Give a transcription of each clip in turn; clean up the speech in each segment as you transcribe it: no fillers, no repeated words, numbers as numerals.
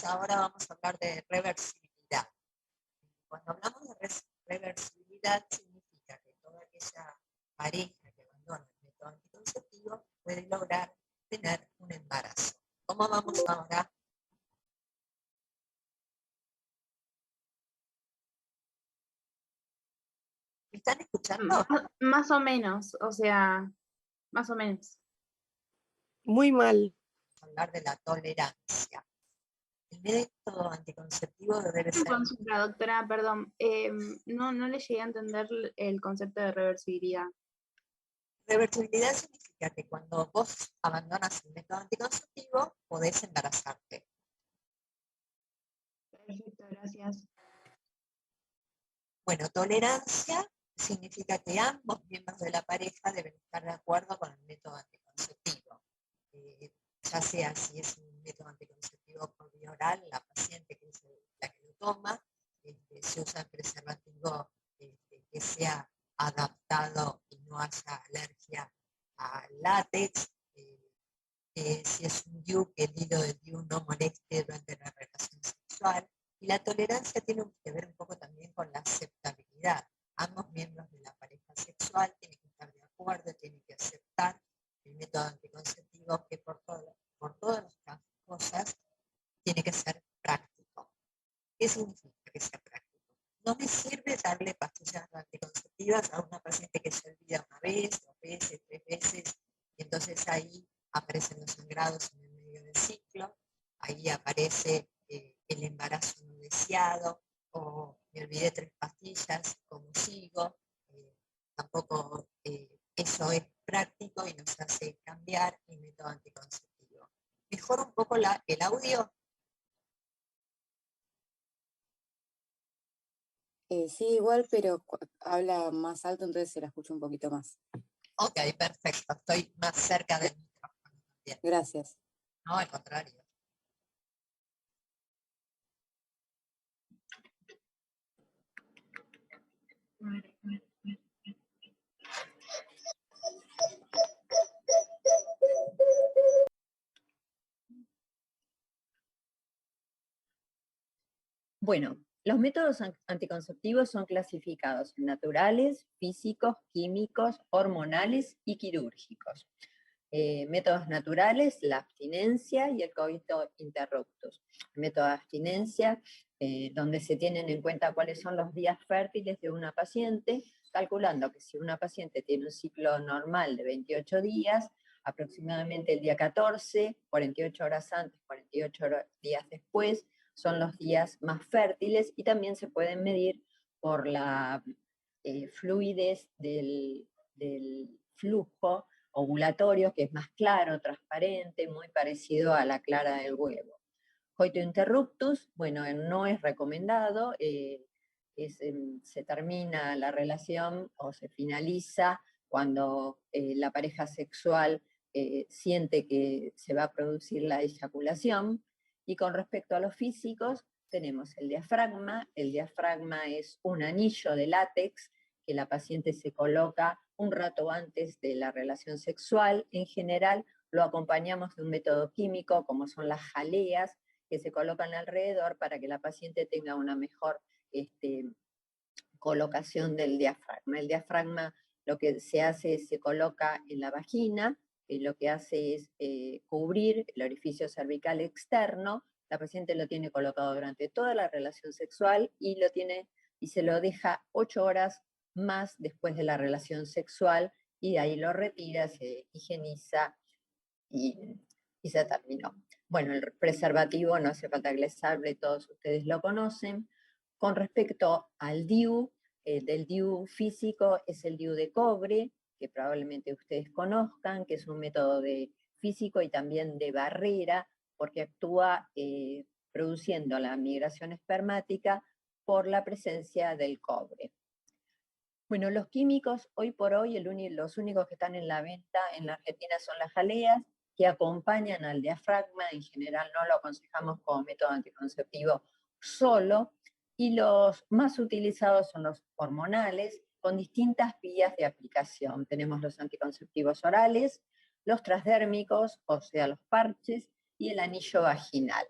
Ahora vamos a hablar de reversibilidad. Cuando hablamos de reversibilidad, significa que toda aquella pareja que abandona el método anticonceptivo puede lograr tener un embarazo. ¿Cómo vamos ahora? ¿Me están escuchando? Más o menos, o sea, más o menos. Muy mal. Vamos a hablar de la tolerancia. El método anticonceptivo debe Una ser... consulta, doctora, perdón. No le llegué a entender el concepto de reversibilidad. Reversibilidad significa que cuando vos abandonas el método anticonceptivo, podés embarazarte. Perfecto, gracias. Bueno, tolerancia significa que ambos miembros de la pareja deben estar de acuerdo con el método anticonceptivo. Ya sea si es un método anticonceptivo por vía oral, la paciente que es la que lo toma, se usa el preservativo que sea adaptado y no haya alergia a látex, si es un DIU, que el hilo del DIU no moleste durante la relación sexual. Y la tolerancia tiene que ver un poco también con la aceptabilidad. Ambos miembros de la pareja sexual tienen que estar de acuerdo, tienen que aceptar el método anticonceptivo, que por todas las cosas tiene que ser práctico. ¿Qué significa que sea práctico? No me sirve darle pastillas anticonceptivas a una paciente que se olvida una vez, 2 veces, 3 veces, y entonces ahí aparecen los sangrados en el medio del ciclo, ahí aparece el embarazo no deseado, o me olvidé 3 pastillas, ¿cómo sigo? Tampoco eso es práctico y nos hace cambiar el método anticonceptivo. Mejora un poco el audio. Sí, igual, pero habla más alto, entonces se la escucha un poquito más. Ok, perfecto. Estoy más cerca del micrófono también. Gracias. No, al contrario. Bueno, los métodos anticonceptivos son clasificados en naturales, físicos, químicos, hormonales y quirúrgicos. Métodos naturales, la abstinencia y el coito interruptus. El método de abstinencia, donde se tienen en cuenta cuáles son los días fértiles de una paciente, calculando que si una paciente tiene un ciclo normal de 28 días, aproximadamente el día 14, 48 horas antes, 48 días después, son los días más fértiles y también se pueden medir por la fluidez del flujo ovulatorio, que es más claro, transparente, muy parecido a la clara del huevo. Coito interruptus, bueno, no es recomendado, se termina la relación o se finaliza cuando la pareja sexual siente que se va a producir la eyaculación. Y con respecto a los físicos, tenemos el diafragma. El diafragma es un anillo de látex que la paciente se coloca un rato antes de la relación sexual. En general, lo acompañamos de un método químico, como son las jaleas, que se colocan alrededor para que la paciente tenga una mejor colocación del diafragma. El diafragma lo que se hace es se coloca en la vagina, lo que hace es cubrir el orificio cervical externo. La paciente lo tiene colocado durante toda la relación sexual y se lo deja 8 horas más después de la relación sexual y de ahí lo retira, se higieniza y se terminó. Bueno, el preservativo no hace falta que les hable, todos ustedes lo conocen. Con respecto al DIU, del DIU físico es el DIU de cobre, que probablemente ustedes conozcan, que es un método físico y también de barrera, porque actúa produciendo la migración espermática por la presencia del cobre. Bueno, los químicos, hoy por hoy, los únicos que están en la venta en la Argentina son las jaleas, que acompañan al diafragma. En general no lo aconsejamos como método anticonceptivo solo, y los más utilizados son los hormonales, con distintas vías de aplicación. Tenemos los anticonceptivos orales, los transdérmicos, o sea, los parches, y el anillo vaginal.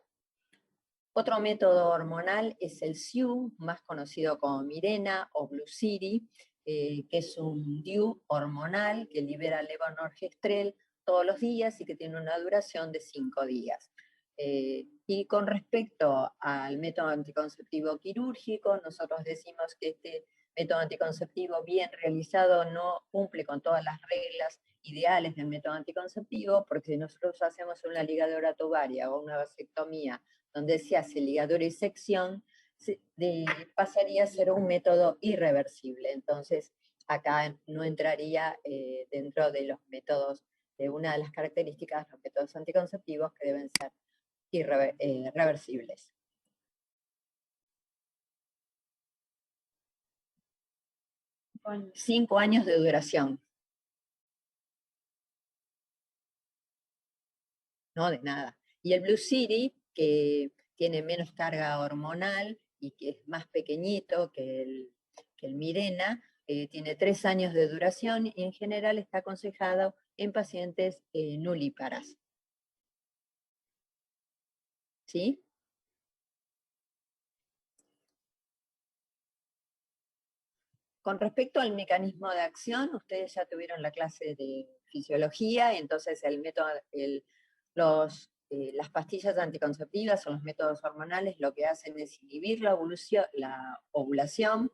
Otro método hormonal es el SIU, más conocido como Mirena o Blue City, que es un DIU hormonal que libera levonorgestrel todos los días y que tiene una duración de 5 días. Y con respecto al método anticonceptivo quirúrgico, nosotros decimos que este método anticonceptivo bien realizado no cumple con todas las reglas ideales del método anticonceptivo, porque si nosotros hacemos una ligadura tubaria o una vasectomía donde se hace ligadura y sección, pasaría a ser un método irreversible. Entonces, acá no entraría dentro de los métodos, de una de las características de los métodos anticonceptivos que deben ser reversibles. Con 5 años de duración. No, de nada. Y el Blue City, que tiene menos carga hormonal y que es más pequeñito que el Mirena, tiene 3 años de duración y en general está aconsejado en pacientes nulíparas. ¿Sí? Con respecto al mecanismo de acción, ustedes ya tuvieron la clase de fisiología, y entonces el método, las pastillas anticonceptivas o los métodos hormonales lo que hacen es inhibir la ovulación,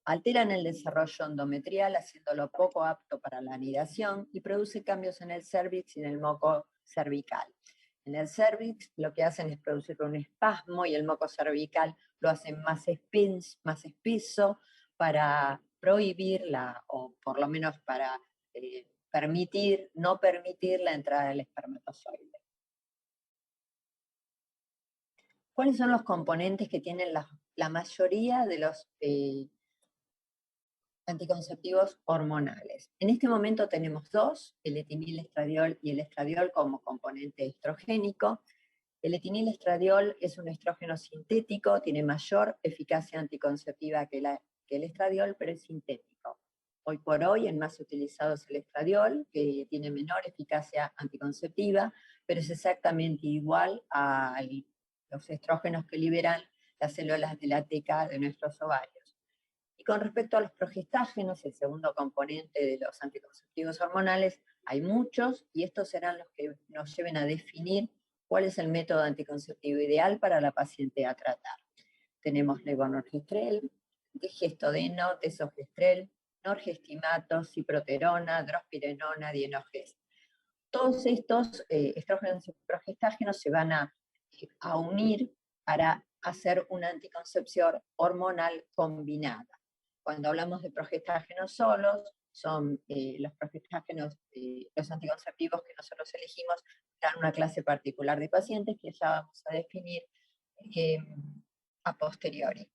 alteran el desarrollo endometrial haciéndolo poco apto para la anidación y produce cambios en el cérvix y en el moco cervical. En el cérvix lo que hacen es producir un espasmo y el moco cervical lo hacen más espeso para prohibirla, o por lo menos para no permitir la entrada del espermatozoide. ¿Cuáles son los componentes que tienen la mayoría de los anticonceptivos hormonales? En este momento tenemos 2, el etinilestradiol y el estradiol como componente estrogénico. El etinilestradiol es un estrógeno sintético, tiene mayor eficacia anticonceptiva que el estradiol, pero es sintético. Hoy por hoy el más utilizado es el estradiol, que tiene menor eficacia anticonceptiva, pero es exactamente igual a los estrógenos que liberan las células de la teca de nuestros ovarios. Y con respecto a los progestágenos, el segundo componente de los anticonceptivos hormonales, hay muchos, y estos serán los que nos lleven a definir cuál es el método anticonceptivo ideal para la paciente a tratar. Tenemos levonorgestrel, digestodeno, tesogestrel, norgestimato, ciproterona, drospirenona, dienogest. Todos estos estrógenos y progestágenos se van a unir para hacer una anticoncepción hormonal combinada. Cuando hablamos de progestágenos solos, son los progestágenos, los anticonceptivos que nosotros elegimos para una clase particular de pacientes que ya vamos a definir a posteriori.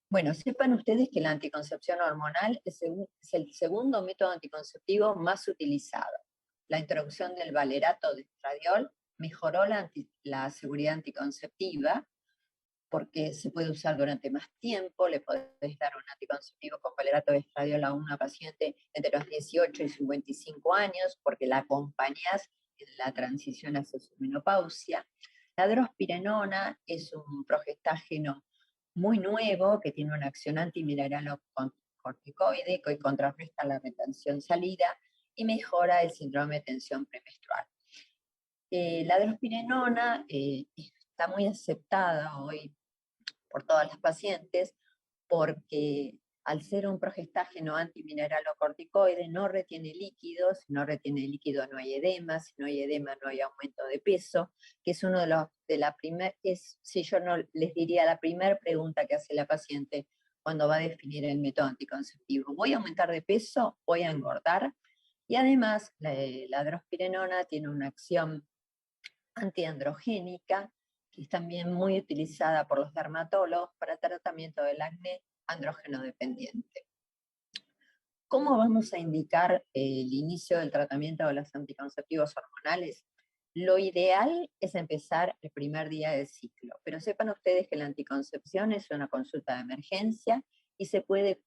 Bueno, sepan ustedes que la anticoncepción hormonal es el segundo método anticonceptivo más utilizado. La introducción del valerato de estradiol mejoró la seguridad anticonceptiva porque se puede usar durante más tiempo. Le podés dar un anticonceptivo con valerato de estradiol a una paciente entre los 18 y 55 años porque la acompañás en la transición hacia su menopausia. La drospirenona es un progestágeno muy nuevo que tiene una acción antimineralocorticoide que contrarresta la retención salida y mejora el síndrome de tensión premenstrual. La drospirenona está muy aceptada hoy por todas las pacientes porque al ser un progestágeno antimineralocorticoide no retiene líquidos, si no retiene líquido no hay edema, si no hay edema no hay aumento de peso, que es uno si yo no les diría la primera pregunta que hace la paciente cuando va a definir el método anticonceptivo. ¿Voy a aumentar de peso? ¿Voy a engordar? Y además la drospirenona tiene una acción antiandrogénica, que es también muy utilizada por los dermatólogos para tratamiento del acné andrógeno dependiente. ¿Cómo vamos a indicar el inicio del tratamiento de los anticonceptivos hormonales? Lo ideal es empezar el primer día del ciclo, pero sepan ustedes que la anticoncepción es una consulta de emergencia y se puede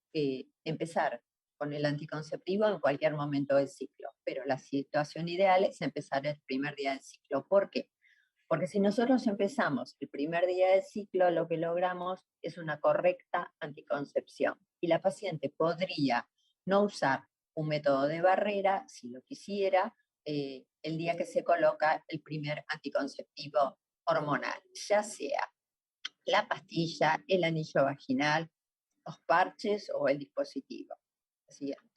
empezar con el anticonceptivo en cualquier momento del ciclo, pero la situación ideal es empezar el primer día del ciclo. ¿Por qué? Porque si nosotros empezamos el primer día del ciclo, lo que logramos es una correcta anticoncepción. Y la paciente podría no usar un método de barrera, si lo quisiera, el día que se coloca el primer anticonceptivo hormonal, ya sea la pastilla, el anillo vaginal, los parches o el dispositivo. Siguiente.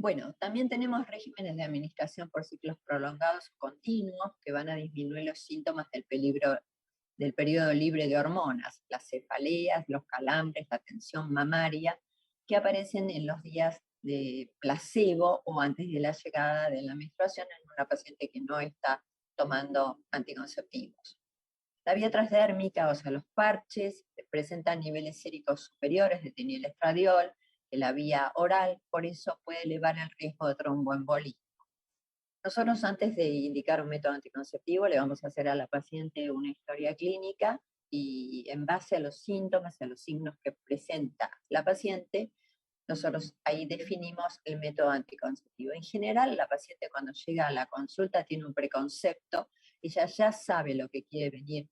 Bueno, también tenemos regímenes de administración por ciclos prolongados continuos que van a disminuir los síntomas del periodo libre de hormonas, las cefaleas, los calambres, la tensión mamaria, que aparecen en los días de placebo o antes de la llegada de la menstruación en una paciente que no está tomando anticonceptivos. La vía transdérmica, o sea, los parches, presentan niveles séricos superiores de etinilestradiol que la vía oral, por eso puede elevar el riesgo de tromboembolismo. Nosotros antes de indicar un método anticonceptivo le vamos a hacer a la paciente una historia clínica y en base a los síntomas, a los signos que presenta la paciente, nosotros ahí definimos el método anticonceptivo. En general, la paciente cuando llega a la consulta tiene un preconcepto, ella ya sabe lo que quiere venir,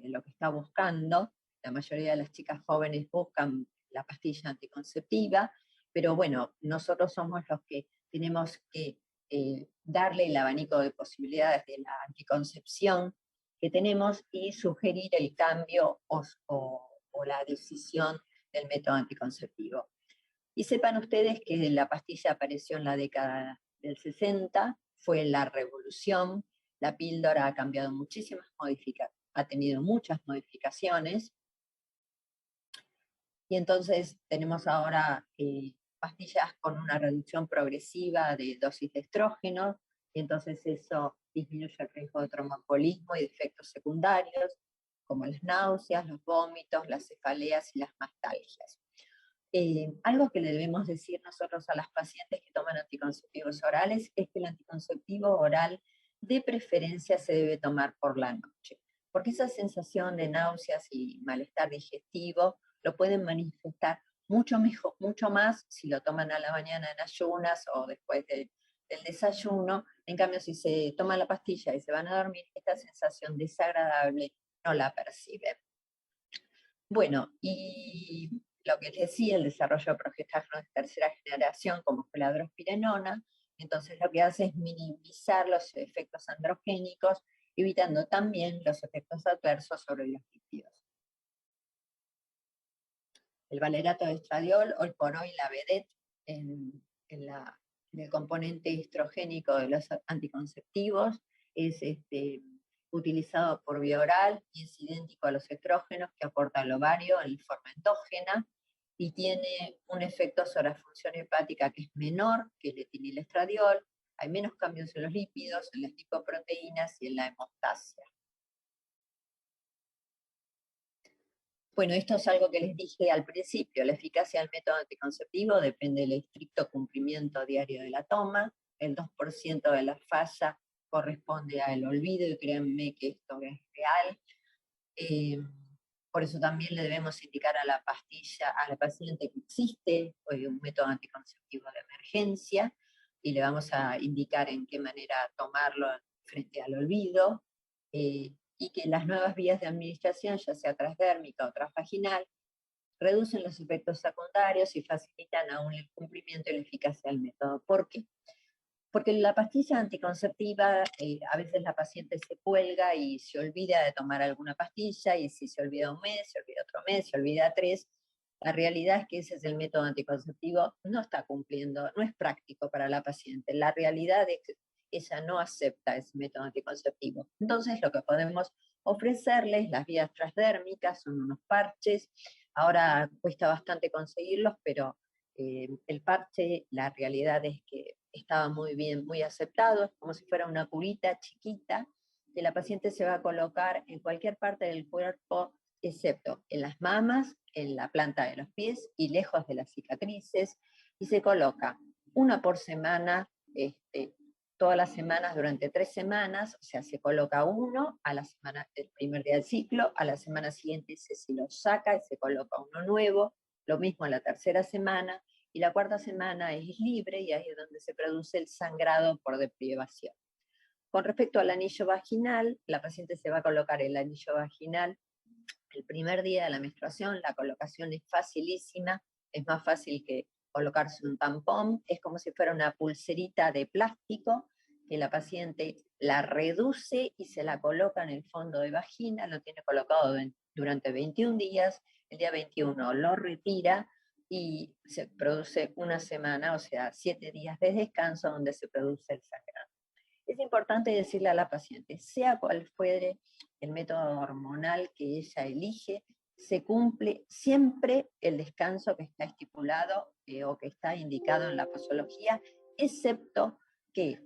lo que está buscando. La mayoría de las chicas jóvenes buscan la pastilla anticonceptiva, pero bueno, nosotros somos los que tenemos que darle el abanico de posibilidades de la anticoncepción que tenemos y sugerir el cambio o la decisión del método anticonceptivo. Y sepan ustedes que la pastilla apareció en la década del 60, fue la revolución, la píldora ha cambiado muchísimas modificaciones, ha tenido muchas modificaciones, y entonces tenemos ahora pastillas con una reducción progresiva de dosis de estrógeno, y entonces eso disminuye el riesgo de tromboembolismo y de efectos secundarios, como las náuseas, los vómitos, las cefaleas y las mastalgias. Algo que le debemos decir nosotros a las pacientes que toman anticonceptivos orales es que el anticonceptivo oral de preferencia se debe tomar por la noche, porque esa sensación de náuseas y malestar digestivo lo pueden manifestar mucho mejor, mucho más si lo toman a la mañana en ayunas o después del desayuno. En cambio, si se toman la pastilla y se van a dormir, esta sensación desagradable no la perciben. Bueno, y lo que les decía, el desarrollo de progestágenos de tercera generación, como fue la drospirenona, entonces lo que hace es minimizar los efectos androgénicos, evitando también los efectos adversos sobre los lípidos. El valerato de estradiol, hoy por hoy la vedette en el componente estrogénico de los anticonceptivos, es utilizado por vía oral y es idéntico a los estrógenos que aporta el ovario en forma endógena y tiene un efecto sobre la función hepática que es menor que el etinilestradiol, hay menos cambios en los lípidos, en las lipoproteínas y en la hemostasia. Bueno, esto es algo que les dije al principio, la eficacia del método anticonceptivo depende del estricto cumplimiento diario de la toma, el 2% de la falla corresponde al olvido, y créanme que esto es real. Por eso también le debemos indicar a la paciente que existe un método anticonceptivo de emergencia, y le vamos a indicar en qué manera tomarlo frente al olvido, y que las nuevas vías de administración, ya sea transdérmica o transvaginal, reducen los efectos secundarios y facilitan aún el cumplimiento y la eficacia del método. ¿Por qué? Porque la pastilla anticonceptiva, a veces la paciente se cuelga y se olvida de tomar alguna pastilla, y si se olvida un mes, se olvida otro mes, se olvida 3, la realidad es que ese es el método anticonceptivo, no está cumpliendo, no es práctico para la paciente. La realidad es que ella no acepta ese método anticonceptivo. Entonces lo que podemos ofrecerles, las vías transdérmicas, son unos parches. Ahora cuesta bastante conseguirlos, pero el parche, la realidad es que estaba muy bien, muy aceptado, es como si fuera una curita chiquita que la paciente se va a colocar en cualquier parte del cuerpo, excepto en las mamas, en la planta de los pies y lejos de las cicatrices, y se coloca una por semana, todas las semanas durante 3 semanas, o sea, se coloca uno a la semana del primer día del ciclo, a la semana siguiente se lo saca y se coloca uno nuevo, lo mismo a la tercera semana, y la cuarta semana es libre, y ahí es donde se produce el sangrado por deprivación. Con respecto al anillo vaginal, la paciente se va a colocar el anillo vaginal el primer día de la menstruación. La colocación es facilísima, es más fácil que colocarse un tampón, es como si fuera una pulserita de plástico que la paciente la reduce y se la coloca en el fondo de vagina, lo tiene colocado durante 21 días, el día 21 lo retira y se produce una semana, o sea, 7 días de descanso donde se produce el sangrado. Es importante decirle a la paciente, sea cual fuere el método hormonal que ella elige, se cumple siempre el descanso que está estipulado o que está indicado en la posología, excepto que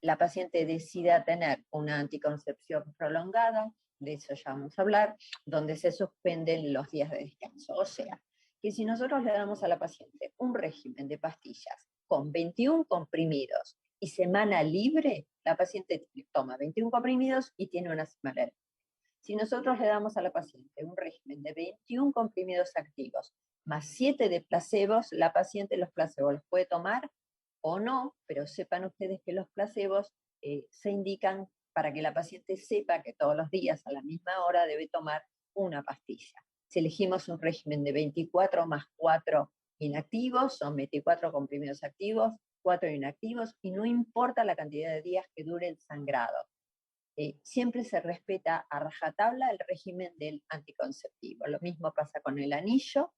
la paciente decida tener una anticoncepción prolongada, de eso ya vamos a hablar, donde se suspenden los días de descanso. O sea, que si nosotros le damos a la paciente un régimen de pastillas con 21 comprimidos y semana libre, la paciente toma 21 comprimidos y tiene una semana libre. Si nosotros le damos a la paciente un régimen de 21 comprimidos activos más 7 de placebos, la paciente los placebos los puede tomar o no, pero sepan ustedes que los placebos se indican para que la paciente sepa que todos los días a la misma hora debe tomar una pastilla. Si elegimos un régimen de 24 más 4 inactivos, son 24 comprimidos activos, 4 inactivos, y no importa la cantidad de días que dure el sangrado. Siempre se respeta a rajatabla el régimen del anticonceptivo. Lo mismo pasa con el anillo,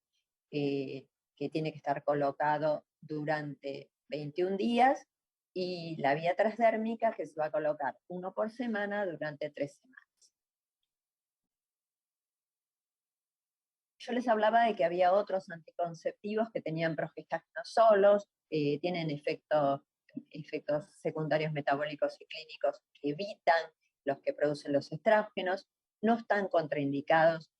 que tiene que estar colocado durante 21 días, y la vía transdérmica, que se va a colocar 1 por semana durante 3 semanas. Yo les hablaba de que había otros anticonceptivos que tenían progestágenos solos, tienen efectos secundarios metabólicos y clínicos que evitan los que producen los estrógenos, no están contraindicados,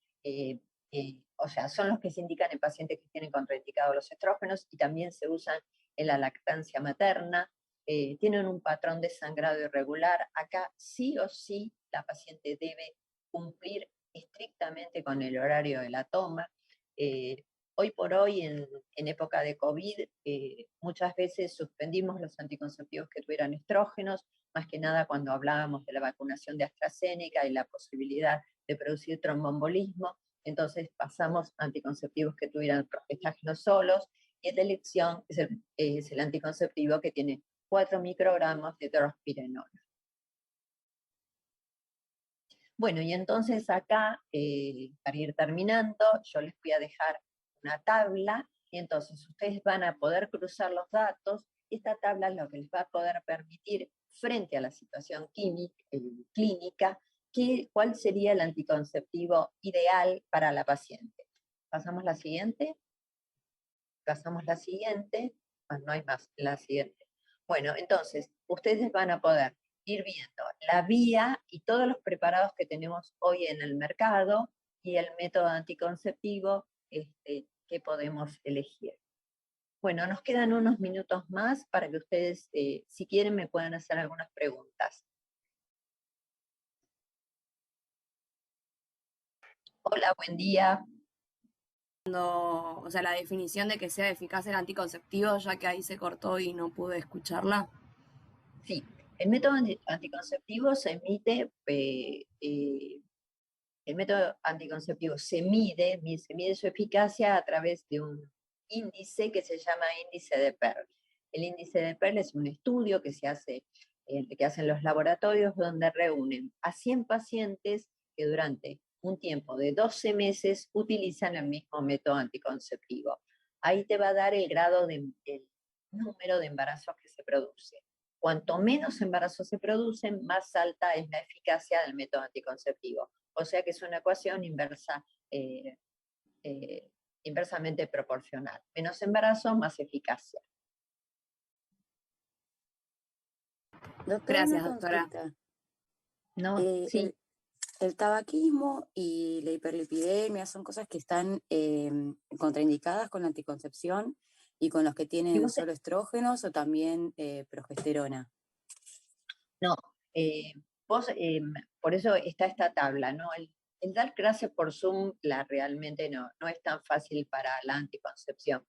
o sea, son los que se indican en pacientes que tienen contraindicados los estrógenos y también se usan en la lactancia materna, tienen un patrón de sangrado irregular. Acá sí o sí la paciente debe cumplir estrictamente con el horario de la toma. Hoy por hoy, en época de COVID, muchas veces suspendimos los anticonceptivos que tuvieran estrógenos, más que nada cuando hablábamos de la vacunación de AstraZeneca y la posibilidad de producir tromboembolismo. Entonces pasamos a anticonceptivos que tuvieran progestágenos solos, y la elección es el anticonceptivo que tiene 4 microgramos de drospirenona. Bueno, y entonces acá, para ir terminando, yo les voy a dejar una tabla, y entonces ustedes van a poder cruzar los datos. Esta tabla es lo que les va a poder permitir, frente a la situación clínica, cuál sería el anticonceptivo ideal para la paciente. Pasamos la siguiente. Pasamos la siguiente. Ah, no hay más, la siguiente. Bueno, entonces, ustedes van a poder ir viendo la vía y todos los preparados que tenemos hoy en el mercado y el método anticonceptivo que podemos elegir. Bueno, nos quedan unos minutos más para que ustedes, si quieren, me puedan hacer algunas preguntas. Hola, buen día. O sea, la definición de que sea eficaz el anticonceptivo, ya que ahí se cortó y no pude escucharla. Sí, el método anticonceptivo se emite, el método anticonceptivo se mide su eficacia a través de un índice que se llama índice de Pearl. El índice de Pearl es un estudio que se hace, que hacen los laboratorios, donde reúnen a 100 pacientes que durante un tiempo de 12 meses utilizan el mismo método anticonceptivo. Ahí te va a dar el número de embarazos que se produce. Cuanto menos embarazos se producen, más alta es la eficacia del método anticonceptivo. O sea que es una ecuación inversamente proporcional. Menos embarazo, más eficacia. Doctora, Gracias, una doctora. consulta. ¿No? Sí. El tabaquismo y la hiperlipidemia son cosas que están contraindicadas con la anticoncepción y con los que tienen solo estrógenos o también progesterona. No, por eso está esta tabla, ¿no? El dar clase por Zoom realmente no es tan fácil para la anticoncepción,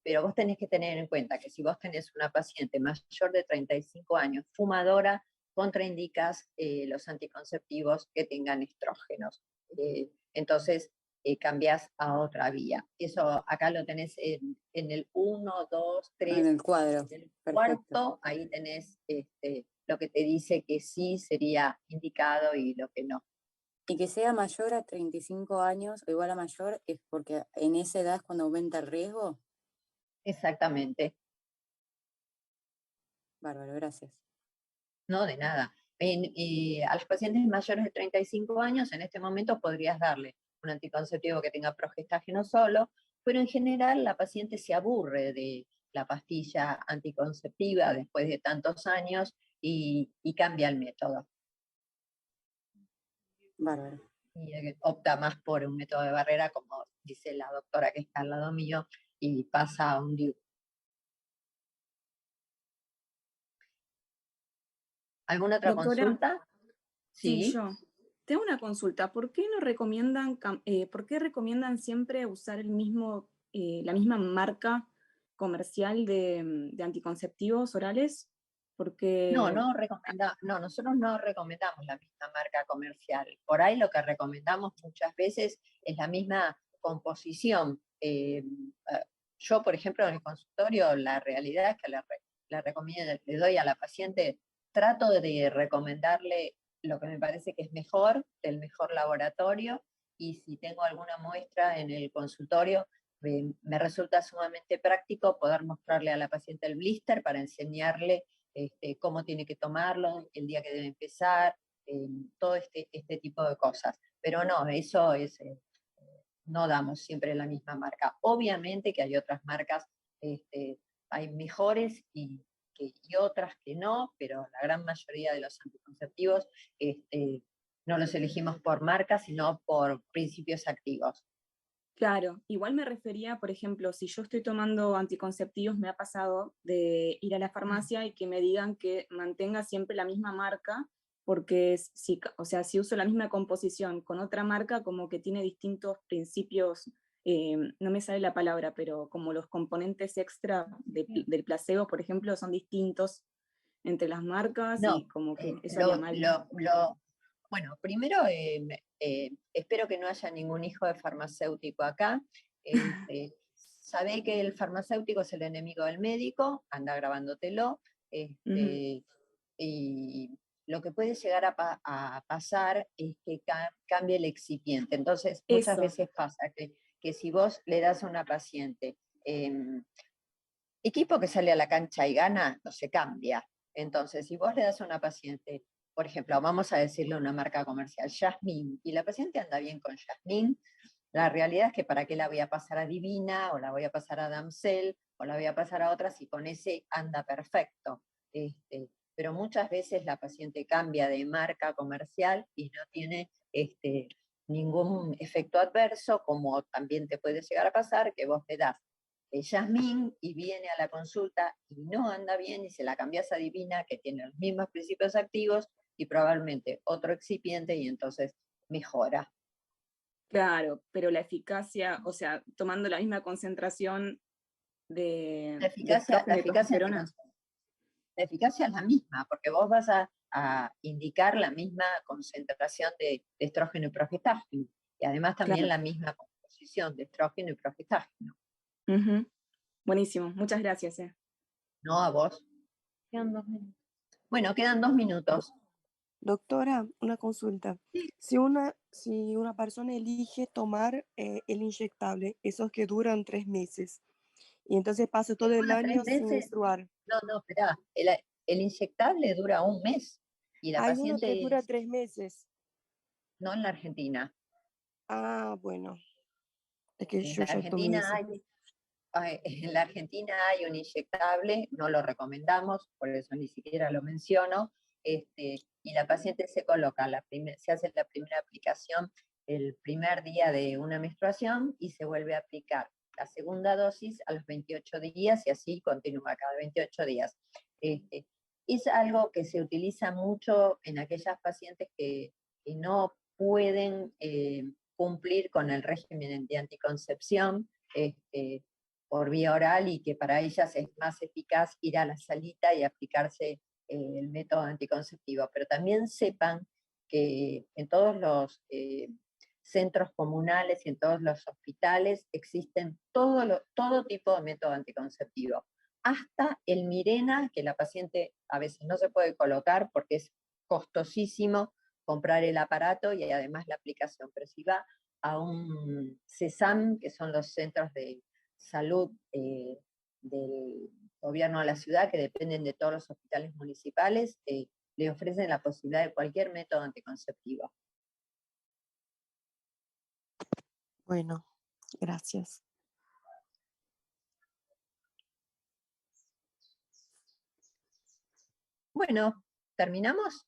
pero vos tenés que tener en cuenta que si vos tenés una paciente mayor de 35 años, fumadora, contraindicas los anticonceptivos que tengan estrógenos. Entonces, cambias a otra vía. Eso acá lo tenés en el 1, 2, 3. En el cuadro. En el Perfecto. cuarto, ahí tenés lo que te dice que sí sería indicado y lo que no. Y que sea mayor a 35 años o igual a mayor, es porque en esa edad es cuando aumenta el riesgo. Exactamente. Bárbaro, gracias. No, de nada. A los pacientes mayores de 35 años, en este momento podrías darle un anticonceptivo que tenga progestágeno solo, pero en general la paciente se aburre de la pastilla anticonceptiva después de tantos años y cambia el método. Bárbaro. Y opta más por un método de barrera, como dice la doctora que está al lado mío, y pasa a un DIU. ¿Alguna otra Doctora, consulta? sí, yo. Tengo una consulta. ¿Por qué por qué recomiendan siempre usar la misma marca comercial de anticonceptivos orales? Porque No, nosotros no recomendamos la misma marca comercial. Por ahí lo que recomendamos muchas veces es la misma composición. Yo, por ejemplo, en el consultorio, la realidad es que le doy a la paciente, trato de recomendarle lo que me parece que es mejor, del mejor laboratorio, y si tengo alguna muestra en el consultorio, me resulta sumamente práctico poder mostrarle a la paciente el blister para enseñarle cómo tiene que tomarlo, el día que debe empezar, todo este tipo de cosas. Pero no, eso es, no damos siempre la misma marca. Obviamente que hay otras marcas, hay mejores y otras que no, pero la gran mayoría de los anticonceptivos no los elegimos por marca, sino por principios activos. claro, igual me refería, por ejemplo, si yo estoy tomando anticonceptivos, me ha pasado de ir a la farmacia y que me digan que mantenga siempre la misma marca, porque si uso la misma composición con otra marca, como que tiene distintos principios, no me sale la palabra, pero como los componentes extra del placebo, por ejemplo, son distintos entre las marcas No, y como que eso haría mal. bueno, primero espero que no haya ningún hijo de farmacéutico acá. Sabe que el farmacéutico es el enemigo del médico, anda grabándotelo, y lo que puede llegar a pasar es que cambie el excipiente. Entonces, muchas Eso. veces pasa que si vos le das a una paciente equipo que sale a la cancha y gana, no se cambia. Entonces, si vos le das a una paciente, por ejemplo, vamos a decirle una marca comercial, Jasmine, y la paciente anda bien con Jasmine, la realidad es que para qué la voy a pasar a Divina, o la voy a pasar a Damsel, o la voy a pasar a otra, si con ese anda perfecto. Pero muchas veces la paciente cambia de marca comercial y no tiene ningún efecto adverso, como también te puede llegar a pasar que vos le das Jasmine y viene a la consulta y no anda bien y se la cambias a Divina, que tiene los mismos principios activos y probablemente otro excipiente y entonces mejora. Claro, pero la eficacia, o sea, tomando la misma concentración de La eficacia, estrógeno y progesterona. la eficacia es la misma, porque vos vas a indicar la misma concentración de estrógeno y progestágeno, y además también Claro. la misma composición de estrógeno y progestágeno. Ujú. Buenísimo, muchas gracias. No a vos. Quedan 2 minutos. Bueno, quedan 2 minutos. Doctora, una consulta. Si una persona elige tomar el inyectable, esos que duran 3 meses, y entonces pasa todo el ¿Dura 3 año sin meses? menstruar. No, espera. El inyectable dura 1 mes y la Hay uno que paciente dura 3 meses. no en la Argentina. Ah, bueno. Es que En yo la ya tomé Argentina ese. en la Argentina hay un inyectable, no lo recomendamos, por eso ni siquiera lo menciono, y la paciente se coloca, se hace la primera aplicación el primer día de una menstruación y se vuelve a aplicar la segunda dosis a los 28 días y así continúa cada 28 días. Es algo que se utiliza mucho en aquellas pacientes que no pueden cumplir con el régimen de anticoncepción, por vía oral y que para ellas es más eficaz ir a la salita y aplicarse el método anticonceptivo, pero también sepan que en todos los centros comunales y en todos los hospitales existen todo tipo de método anticonceptivo, hasta el Mirena, que la paciente a veces no se puede colocar porque es costosísimo comprar el aparato y además la aplicación, pero si va a un CESAM, que son los centros de salud del gobierno de la ciudad, que dependen de todos los hospitales municipales, le ofrecen la posibilidad de cualquier método anticonceptivo. Bueno, gracias. Bueno, ¿terminamos?